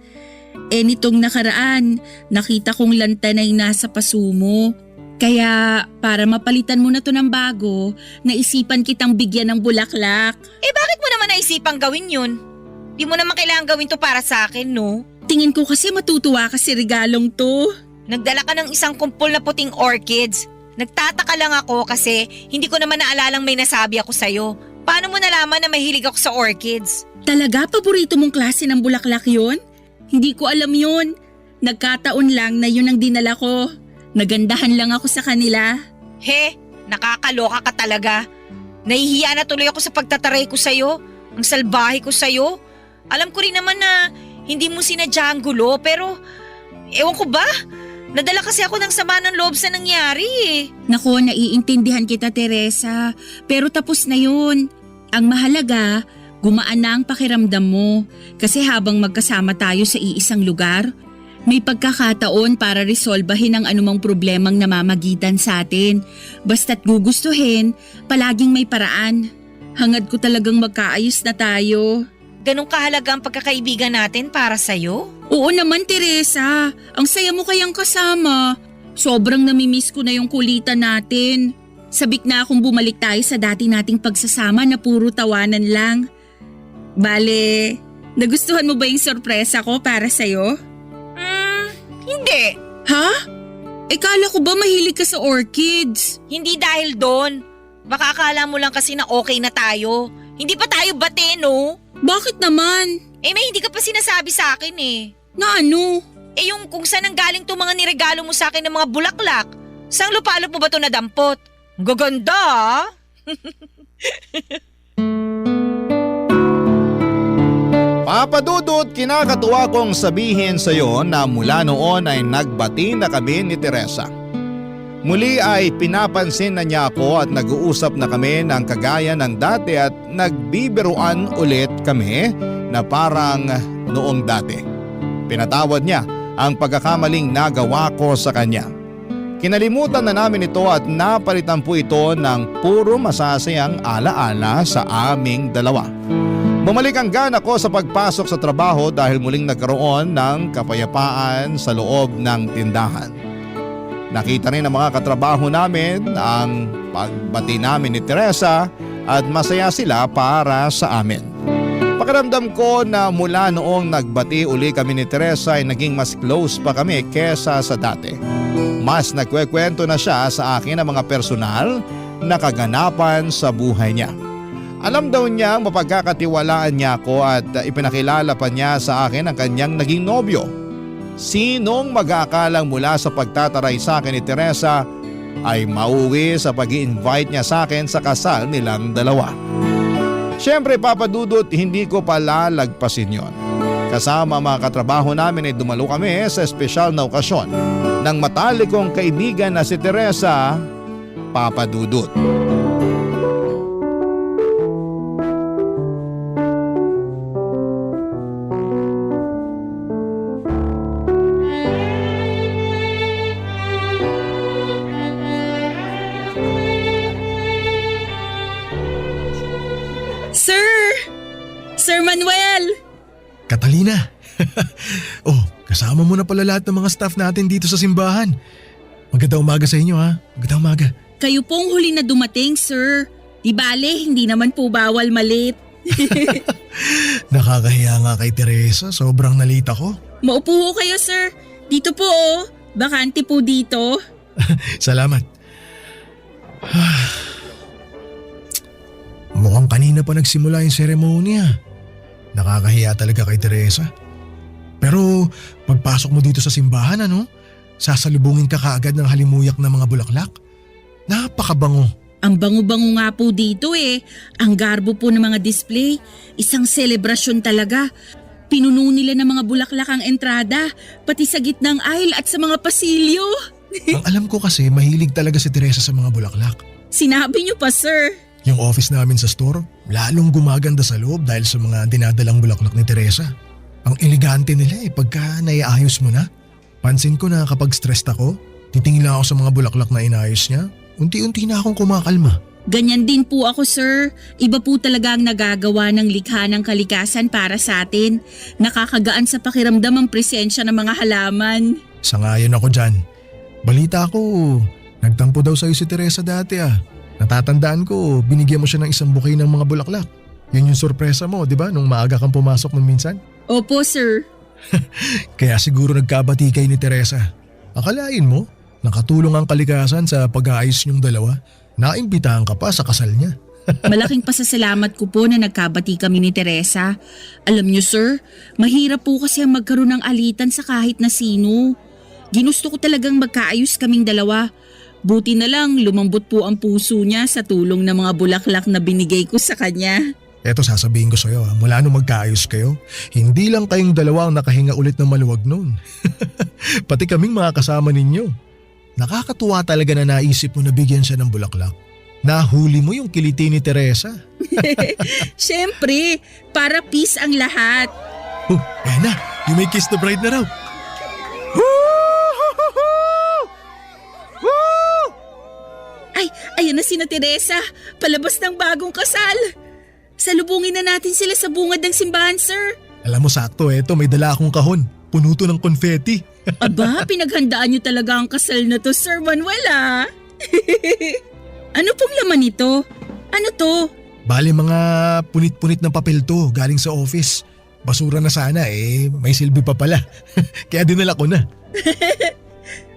Nitong nakaraan, nakita kong lantanay nasa paso mo. Kaya para mapalitan mo na to ng bago, naisipan kitang bigyan ng bulaklak. Bakit mo naman naisipang gawin yun? Di mo naman kailangan gawin to para sa akin, no? Tingin ko kasi matutuwa ka sa regalong to. Nagdala ka ng isang kumpol na puting orchids. Nagtataka lang ako kasi hindi ko naman naalalang may nasabi ako sa'yo. Paano mo nalaman na mahilig ako sa orchids? Talaga paborito mong klase ng bulaklak yon? Hindi ko alam yun. Nagkataon lang na yun ang dinala ko. Nagandahan lang ako sa kanila. He, nakakaloka ka talaga. Nahihiya na tuloy ako sa pagtataray ko sa'yo. Ang salbahe ko sa'yo. Alam ko rin naman na hindi mo sinadya ang gulo pero ewan ko ba? Nadala kasi ako ng sama ng loob sa nangyari eh. Nako, naiintindihan kita, Teresa. Pero tapos na yun. Ang mahalaga, gumaan na ang pakiramdam mo. Kasi habang magkasama tayo sa iisang lugar, may pagkakataon para resolbahin ang anumang problemang namamagitan sa atin. Basta't gugustuhin, palaging may paraan. Hangad ko talagang magkaayos na tayo. Ganong kahalaga ang pagkakaibigan natin para sa'yo? Oo naman, Teresa. Ang saya mo kayang kasama. Sobrang namimiss ko na yung kulitan natin. Sabik na akong bumalik tayo sa dati nating pagsasama na puro tawanan lang. Bale, nagustuhan mo ba yung sorpresa ko para sa'yo? Hindi. Ha? Kala ko ba mahilig ka sa orchids? Hindi dahil doon. Baka akala mo lang kasi na okay na tayo. Hindi pa tayo bate, no? Bakit naman? May hindi ka pa sinasabi sa akin eh. Na ano? Yung kung saan ang galing itong mga niregalo mo sa akin ng mga bulaklak. Sang lupalop mo ba ito nadampot? Ang gaganda ah. Papa Dudut, kinakatuwa kong sabihin sa iyo na mula noon ay nagbati na kami ni Teresa. Muli ay pinapansin na niya ako at nag-uusap na kami ng kagaya ng dati at nagbibiruan ulit kami na parang noong dati. Pinatawad niya ang pagkakamaling nagawa ko sa kanya. Kinalimutan na namin ito at napalitan po ito ng puro masasayang alaala sa aming dalawa. Bumalik ang gana ko sa pagpasok sa trabaho dahil muling nagkaroon ng kapayapaan sa loob ng tindahan. Nakita rin ng mga katrabaho namin ang pagbati namin ni Teresa at masaya sila para sa amin. Pakiramdam ko na mula noong nagbati uli kami ni Teresa ay naging mas close pa kami kesa sa dati. Mas nagkwekwento na siya sa akin ng mga personal na kaganapan sa buhay niya. Alam daw niyang mapagkakatiwalaan niya ako at ipinakilala pa niya sa akin ang kanyang naging nobyo. Sinong mag-aakalang mula sa pagtataray sa akin ni Teresa ay mauwi sa pag-i-invite niya sa akin sa kasal nilang dalawa. Siyempre Papa Dudut, hindi ko palalagpasin yon. Kasama mga katrabaho namin ay dumalo kami sa espesyal na okasyon ng matalikong kaibigan na si Teresa, Papa Dudut. Sir Manuel! Catalina! Oh, kasama mo na pala lahat ng mga staff natin dito sa simbahan. Magandang umaga sa inyo ha. Magandang umaga. Kayo pong huli na dumating, sir. Di bale, hindi naman po bawal malit. Nakakahiya nga kay Teresa. Sobrang nalita ko. Maupo ho kayo, sir. Dito po oh. Bakante po dito. Salamat. Mukhang kanina pa nagsimula yung seremonya. Nakakahiya talaga kay Teresa. Pero pagpasok mo dito sa simbahan sasalubungin ka kaagad ng halimuyak na mga bulaklak. Napakabango. Ang bango-bango nga po dito eh. Ang garbo po ng mga display. Isang selebrasyon talaga. Pinuno nila ng mga bulaklak ang entrada, pati sa gitnang aisle at sa mga pasilyo. Ang alam ko kasi mahilig talaga si Teresa sa mga bulaklak. Sinabi niyo pa, sir. Yung office namin sa store, lalong gumaganda sa loob dahil sa mga dinadalang bulaklak ni Teresa. Ang elegante nila pagka naiayos mo na. Pansin ko na kapag stressed ako, titingin lang ako sa mga bulaklak na inayos niya. Unti-unti na akong kumakalma. Ganyan din po ako, sir. Iba po talaga ang nagagawa ng likha ng kalikasan para sa atin. Nakakagaan sa pakiramdam ang presensya ng mga halaman. Sangayon ako dyan. Balita ko, nagtampo daw sa'yo si Teresa dati Natatandaan ko, binigyan mo siya ng isang bouquet ng mga bulaklak. Yun yung sorpresa mo, di ba? Nung maaga kang pumasok nung minsan. Opo, sir. Kaya siguro nagkabati kayo ni Teresa. Akalain mo, nakatulong ang kalikasan sa pag-aayos niyong dalawa. Naimbitahan ka pa sa kasal niya. Malaking pasasalamat ko po na nagkabati kami ni Teresa. Alam niyo, sir, mahirap po kasi ang magkaroon ng alitan sa kahit na sino. Ginusto ko talagang magkaayos kaming dalawa. Buti na lang lumambot po ang puso niya sa tulong ng mga bulaklak na binigay ko sa kanya. Eto sasabihin ko sa'yo, mula nung magkaayos kayo, hindi lang kayong dalawa ang nakahinga ulit ng maluwag noon. Pati kaming mga kasama ninyo. Nakakatuwa talaga na naisip mo na bigyan siya ng bulaklak. Nahuli mo yung kiliti ni Teresa. Siyempre, para peace ang lahat. Oh, ayan na, you may kiss the bride na raw. Ay, ayan na sina Teresa, palabas ng bagong kasal. Salubungin na natin sila sa bungad ng simbahan, sir. Alam mo sakto, eto may dala akong kahon. Puno to ng konfeti. Aba, pinaghandaan niyo talaga ang kasal na to, Sir Manuel Ano pong laman nito? Ano to? Bale mga punit-punit ng papel to galing sa office. Basura na sana may silbi pa pala. Kaya dinala ko na.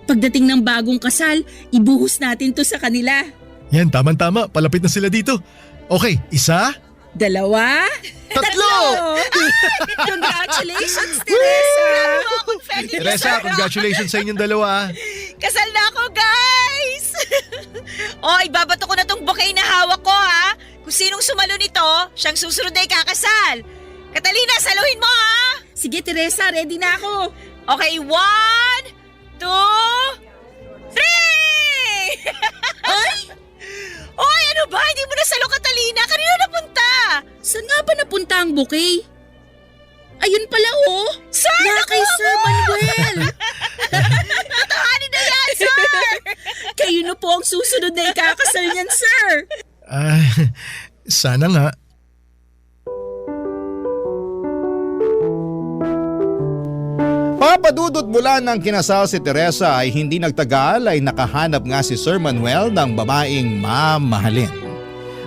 Pagdating ng bagong kasal, ibuhos natin to sa kanila. Yan, tama-tama. Palapit na sila dito. Okay, 1, 2, 3. Congratulations, Teresa! Teresa, congratulations sa inyong dalawa. Kasal na ako, guys! Ibabato ko na tong bouquet na hawak ko, ha? Kung sinong sumalo nito, siyang susunod ay kakasal. Catalina, saluhin mo, ha? Sige, Teresa, ready na ako. Okay, 1, 2, 3! Oy, ano ba? Hindi mo nasalo, Catalina. Kanina napunta. Saan nga ba napunta ang bouquet? Ayun pala oh! Sir, Na naku, kay Sir Manuel! Totohanin na yan, sir! Kayo na po ang susunod na ikakasal niyan, sir! Sana nga. Papadudot mula ng kinasal si Teresa ay hindi nagtagal ay nakahanap nga si Sir Manuel ng babaeng mamahalin.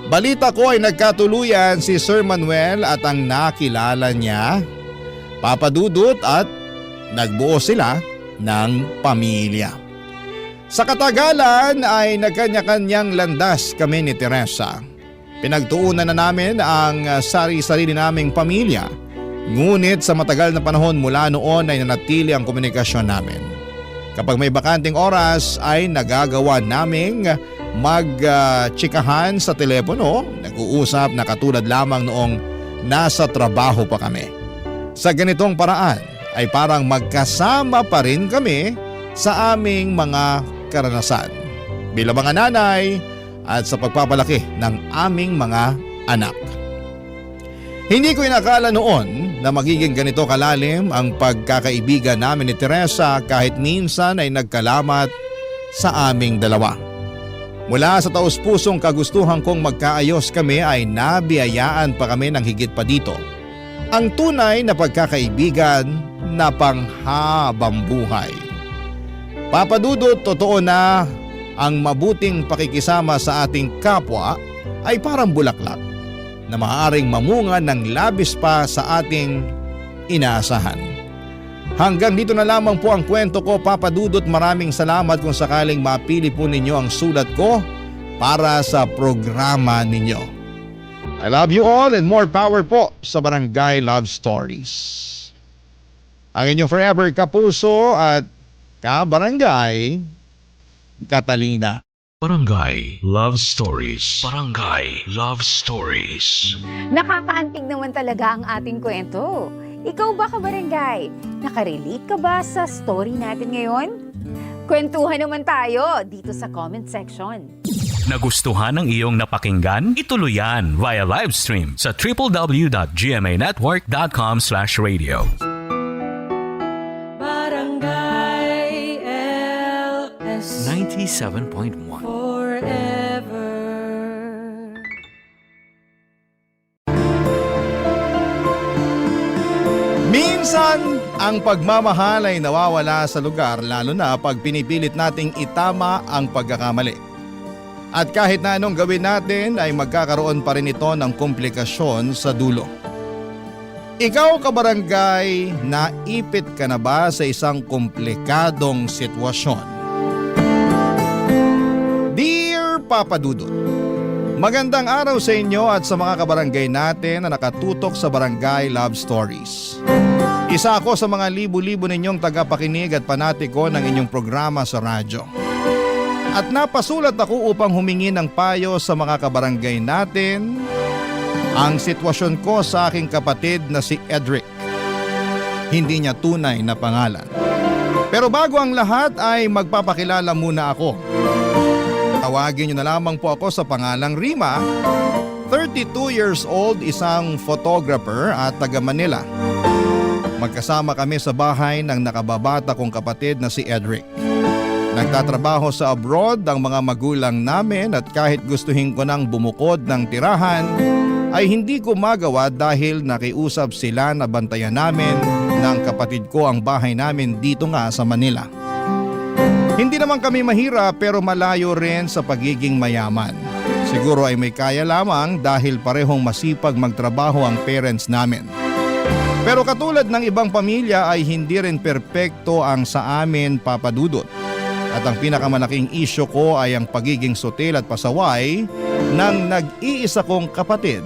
Balita ko ay nagkatuluyan si Sir Manuel at ang nakilala niya, Papadudot, at nagbuo sila ng pamilya. Sa katagalan ay nagkanya-kanyang landas kami ni Teresa. Pinagtuunan na namin ang sari-sarili naming pamilya. Ngunit sa matagal na panahon mula noon ay nanatili ang komunikasyon namin. Kapag may bakanting oras ay nagagawa naming magtsikahan sa telepono, nag-uusap na katulad lamang noong nasa trabaho pa kami. Sa ganitong paraan ay parang magkasama pa rin kami sa aming mga karanasan bilang mga nanay at sa pagpapalaki ng aming mga anak. Hindi ko inakala noon na magiging ganito kalalim ang pagkakaibigan namin ni Teresa kahit minsan ay nagkalamat sa aming dalawa. Mula sa taus-pusong kagustuhan kong magkaayos kami ay nabiyayaan pa kami ng higit pa dito. Ang tunay na pagkakaibigan na panghabang buhay. Papadudot, totoo na ang mabuting pakikisama sa ating kapwa ay parang bulaklak na maaaring mamunga ng labis pa sa ating inaasahan. Hanggang dito na lamang po ang kwento ko, Papadudot. Maraming salamat kung sakaling mapili po ninyo ang sulat ko para sa programa ninyo. I love you all and more power po sa Barangay Love Stories. Ang inyong forever kapuso at kabarangay, Catalina. Barangay Love Stories. Barangay Love Stories. Nakakaantig naman talaga ang ating kwento. Ikaw ba, kabarangay? Nakarelate ka ba sa story natin ngayon? Kwentuhan naman tayo dito sa comment section. Nagustuhan ng iyong napakinggan? Ituloy yan via live stream sa www.gmanetwork.com/radio. Barangay LS 97.1 forever. Minsan, ang pagmamahal ay nawawala sa lugar lalo na pag pinipilit nating itama ang pagkakamali. At kahit na anong gawin natin ay magkakaroon pa rin ito ng komplikasyon sa dulo. Ikaw, kabarangay, naipit ka na ba sa isang komplikadong sitwasyon? Dear Papadudot, magandang araw sa inyo at sa mga kabarangay natin na nakatutok sa Barangay Love Stories. Isa ako sa mga libu-libo ninyong tagapakinig at panatiko ng inyong programa sa radyo. At napasulat ako upang humingi ng payo sa mga kabarangay natin ang sitwasyon ko sa aking kapatid na si Edric. Hindi niya tunay na pangalan. Pero bago ang lahat ay magpapakilala muna ako. Tawagin niyo na lamang po ako sa pangalang Rima, 32 years old, isang photographer at taga Manila. Magkasama kami sa bahay ng nakababata kong kapatid na si Edric. Nagtatrabaho sa abroad ang mga magulang namin at kahit gustuhin ko nang bumukod ng tirahan ay hindi ko magawa dahil nakiusap sila na bantayan namin ng kapatid ko ang bahay namin dito nga sa Manila. Hindi naman kami mahirap pero malayo rin sa pagiging mayaman. Siguro ay may kaya lamang dahil parehong masipag magtrabaho ang parents namin. Pero katulad ng ibang pamilya ay hindi rin perpekto ang sa amin, Papadudot. At ang pinakamalaking isyo ko ay ang pagiging sutil at pasaway ng nag-iisa kong kapatid,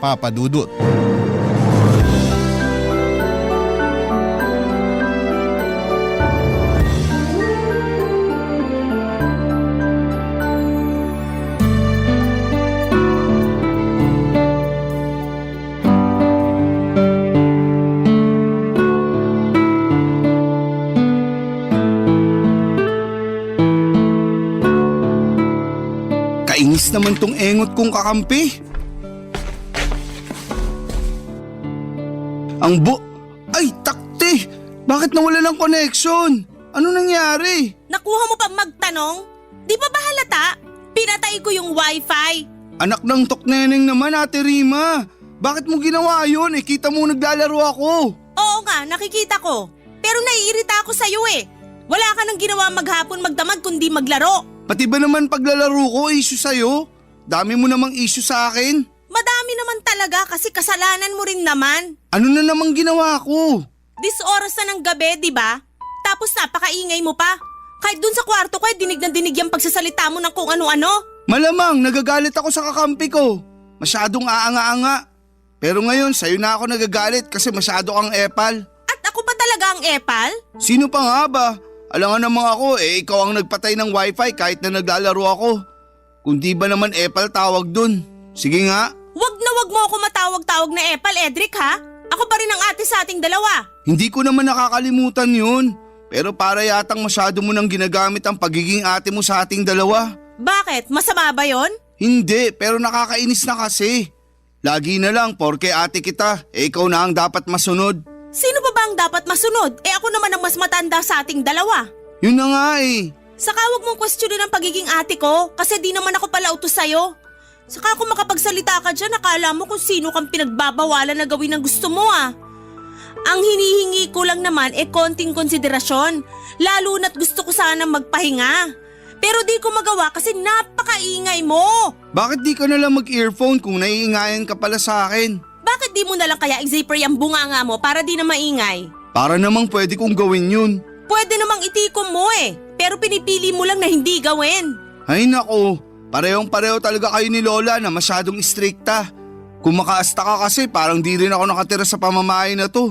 Papadudot. Kainis naman tong engot kong kakampi. Ay, takti! Bakit nawala ng connection? Ano nangyari? Nakuha mo pa magtanong? Di ba ba halata? Pinatay ko yung wifi. Anak ng tokneneng naman, Ate Rima. Bakit mo ginawa yun? Kita mo naglalaro ako. Oo nga, nakikita ko. Pero naiirita ako sa'yo eh. Wala ka nang ginawa maghapon magdamag kundi maglaro. Pati ba naman paglalaro ko, issue sa'yo? Dami mo namang issue sa akin. Madami naman talaga kasi kasalanan mo rin naman. Ano na namang ginawa ko? This oras na ng gabi, di ba? Tapos napakaingay mo pa. Kahit dun sa kwarto ko, dinig na dinig yung pagsasalita mo ng kung ano-ano. Malamang nagagalit ako sa kakampi ko. Masyadong aanga-anga. Pero ngayon, sa'yo na ako nagagalit kasi masyado kang epal. At ako pa talaga ang epal? Sino pa nga ba? Alangan namang ako, ikaw ang nagpatay ng wifi kahit na naglalaro ako. Kung di ba naman epal tawag dun? Sige nga. Wag na wag mo ako matawag-tawag na epal, Edric ha? Ako pa rin ang ate sa ating dalawa. Hindi ko naman nakakalimutan yun. Pero para yatang masyado mo nang ginagamit ang pagiging ate mo sa ating dalawa. Bakit? Masama ba yon? Hindi, pero nakakainis na kasi. Lagi na lang, porke ate kita, ikaw na ang dapat masunod. Sino ba ang dapat masunod? Ako naman ang mas matanda sa ating dalawa. Yun na nga eh. Saka wag mong questionin ang pagiging ate ko kasi di naman ako pala utos sa'yo. Saka kung makapagsalita ka dyan, akala mo kung sino kang pinagbabawalan na gawin ang gusto mo ah. Ang hinihingi ko lang naman konting konsiderasyon, lalo na't gusto ko sana magpahinga. Pero di ko magawa kasi napakaingay mo. Bakit di ka na lang mag-earphone kung naiingayan ka pala sa akin? Bakit di mo na lang kaya i-zipper yung bunganga mo para di na maingay? Para namang pwede kong gawin yun. Pwede namang itikom mo pero pinipili mo lang na hindi gawin. Ay nako, parehong-pareho talaga kayo ni Lola na masyadong istrikta. Kung makaasta ka kasi parang di rin ako nakatira sa pamamahay na to.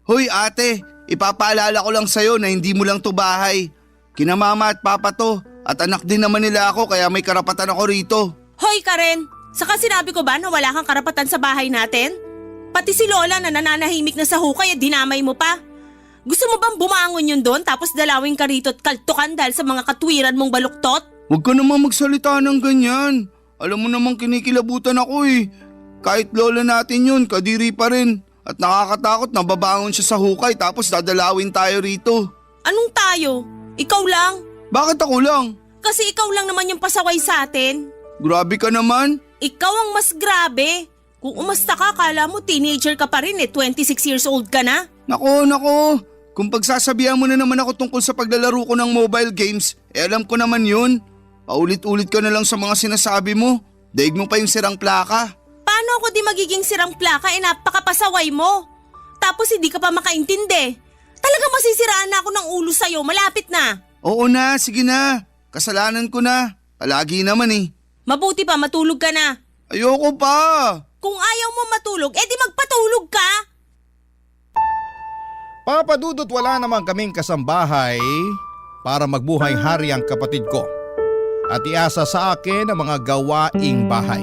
Hoy ate, ipapaalala ko lang sa'yo na hindi mo lang to bahay. Kina mama at papa to at anak din naman nila ako kaya may karapatan ako rito. Hoy Karen, saka sinabi ko ba na wala kang karapatan sa bahay natin? Pati si Lola na nananahimik na sa hukay at dinamay mo pa. Gusto mo bang bumangon yun doon tapos dalawin ka rito at kaltukan dahil sa mga katwiran mong baluktot? Huwag ka namang magsalita ng ganyan. Alam mo namang kinikilabutan ako eh. Kahit lola natin yun, kadiri pa rin. At nakakatakot na babangon siya sa hukay tapos dadalawin tayo rito. Anong tayo? Ikaw lang? Bakit ako lang? Kasi ikaw lang naman yung pasaway sa atin. Grabe ka naman. Ikaw ang mas grabe. Kung umasta ka, kala mo teenager ka pa rin 26 years old ka na. Nako. Kung pagsasabihan mo na naman ako tungkol sa paglalaro ko ng mobile games, alam ko naman yun. Paulit-ulit ka na lang sa mga sinasabi mo. Daig mo pa yung sirang plaka. Paano ako di magiging sirang plaka napakapasaway mo? Tapos hindi ka pa makaintindi. Talagang masisiraan na ako ng ulo sa'yo, malapit na. Oo na, sige na. Kasalanan ko na. Palagi naman eh. Mabuti pa matulog ka na. Ayoko pa. Kung ayaw mo matulog, di magpatulog ka. Papadudot wala naman kaming kasambahay para magbuhay hari ang kapatid ko at iasa sa akin ang mga gawaing bahay.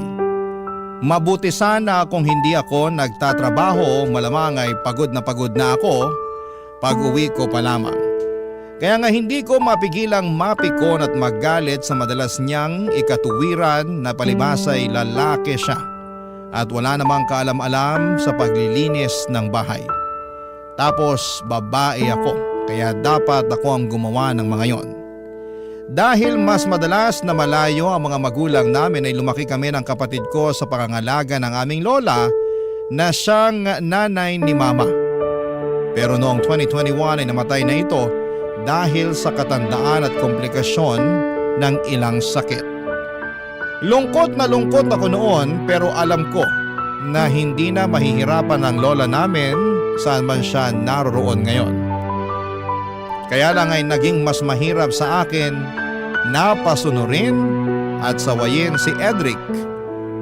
Mabuti sana kung hindi ako nagtatrabaho, malamang ay pagod na ako pag uwi ko pa lamang. Kaya nga hindi ko mapigilang mapikon at magalit sa madalas niyang ikatuwiran na palibas ay lalaki siya at wala namang kaalam-alam sa paglilinis ng bahay. Tapos babae ako, kaya dapat ako ang gumawa ng mga yon. Dahil mas madalas na malayo ang mga magulang namin ay lumaki kami ng kapatid ko sa pangangalaga ng aming lola na siyang nanay ni mama. Pero noong 2021 ay namatay na ito dahil sa katandaan at komplikasyon ng ilang sakit. Lungkot na lungkot ako noon pero alam ko na hindi na mahihirapan ang lola namin saan man siya naroroon ngayon. Kaya lang ay naging mas mahirap sa akin na pasunurin at sawayin si Edric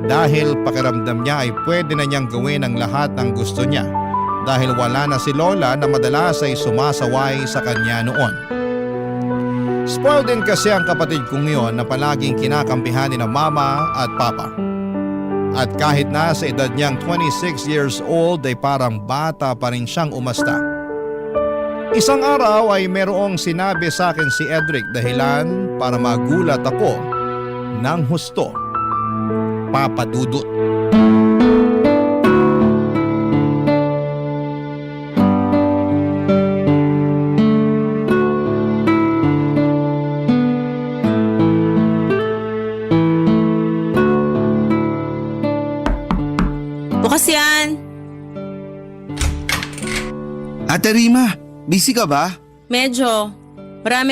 dahil pakiramdam niya ay pwede na niyang gawin ang lahat ng gusto niya dahil wala na si Lola na madalas ay sumasaway sa kanya noon. Spoiled din kasi ang kapatid kong yon na palaging kinakampihan ni na mama at papa. At kahit na sa edad niyang 26 years old ay parang bata pa rin siyang umasta. Isang araw ay merong sinabi sa akin si Edric dahilan para magulat ako ng husto. Papa Dudut. Bukas yan. Ate Rima, busy ka ba? Medyo. Marami